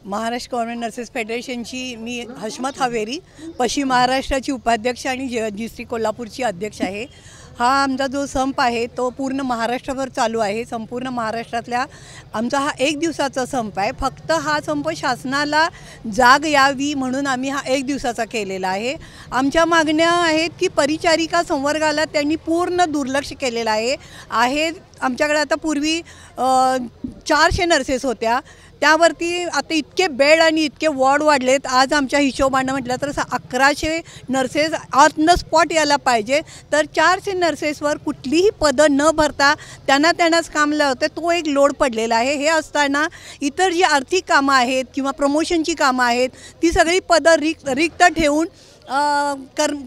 Maharashtra government nurses फेडरेशनची मी हशमत हवेरी पश्चिम महाराष्ट्राची उपाध्यक्ष आणि डिस्ट्रिक्ट कोल्हापूरची अध्यक्ष आहे। हा आमचा जो संप आहे तो पूर्ण महाराष्ट्रभर चालू आहे। संपूर्ण महाराष्ट्रातल्या आमचा हा एक दिवसाचा संप आहे। फक्त हा संप शासनाला जाग यावी म्हणून आम्ही हा एक दिवसाचा केलेला आहे। आमच्या मागण्या आहेत की परिचारिका संवर्गाला त्यांनी पूर्ण दुर्लक्ष केलेलं आहे। आमच्याकडे आता पूर्वी 400 नर्सेस होत्या, त्यावरती आता इतके बेड आणि इतके वॉर्ड वाढलेत। आज आमच्या हिशोबाने म्हटलं तर 1100 नर्सेस ऑन द स्पॉट यायला पाहिजे। तर 400 नर्सेसवर कुठलीही पदं न भरता त्यांनाच काम लावते, तो एक लोड पडलेला आहे। हे असताना इतर जी आर्थिक कामं आहेत किंवा प्रमोशनची कामं आहेत ती सगळी पदं रिक्त ठेवून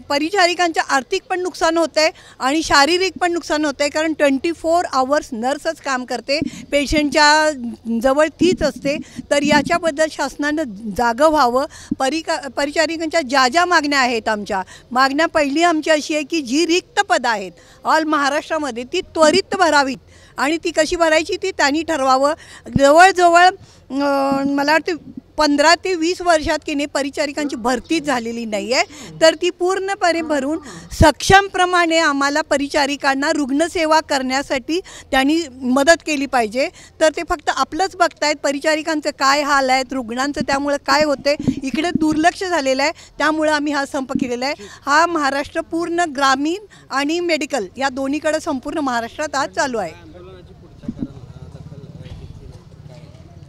परिचारिकांचं आर्थिक पण नुकसान होतं आहे आणि शारीरिक पण नुकसान होतं आहे, कारण 24 आवर्स नर्सच काम करते, पेशंटच्या जवळ तीच असते। तर याच्याबद्दल शासनानं जागं व्हावं। परिचारिकांच्या ज्या मागण्या आहेत, आमच्या मागण्या पहिली आमची अशी आहे की जी रिक्त पदं आहेत ऑल महाराष्ट्रामध्ये ती त्वरित भरावीत आणि ती कशी भरायची ती त्यांनी ठरवावं। जवळजवळ मला वाटतं 15 ते 20 वर्षात की नाही परिचारिकांची भरतीच झालेली नाही आहे। तर ती पूर्णपणे भरून सक्षमप्रमाणे आम्हाला परिचारिकांना रुग्णसेवा करण्यासाठी त्यांनी मदत केली पाहिजे। तर ते फक्त आपलंच बघतायत, परिचारिकांचं काय हाल आहेत, रुग्णांचं त्यामुळे काय होते इकडे दुर्लक्ष झालेलं आहे। त्यामुळे आम्ही हा संप केलेला आहे। हा महाराष्ट्र पूर्ण ग्रामीण आणि मेडिकल या दोन्हीकडे संपूर्ण महाराष्ट्रात आज चालू आहे।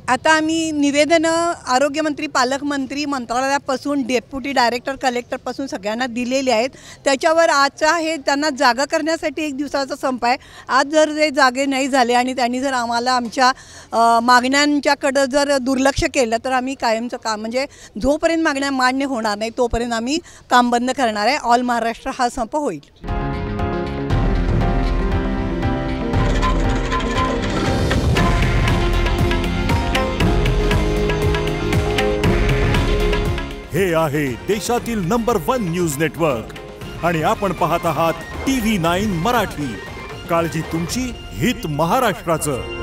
आता आम्ही निवेदनं आरोग्यमंत्री, पालकमंत्री, मंत्रालयापासून डेप्युटी डायरेक्टर, कलेक्टरपासून सगळ्यांना दिलेले आहेत। त्याच्यावर आजचा हे त्यांना जागा करण्यासाठी एक दिवसाचा संप आहे। आज जर ते जागे नाही झाले आणि त्यांनी जर आम्हाला आमच्या मागण्यांच्याकडं जर दुर्लक्ष केलं तर आम्ही कायमचं काम म्हणजे जोपर्यंत मागण्या मान्य होणार नाही तोपर्यंत आम्ही काम बंद करणार आहे। ऑल महाराष्ट्र हा संप होईल। हे आहे देशातील नंबर 1 न्यूज नेटवर्क आणि आपण पाहत आहात TV9 मराठी। काळजी तुमची, हित महाराष्ट्राचं।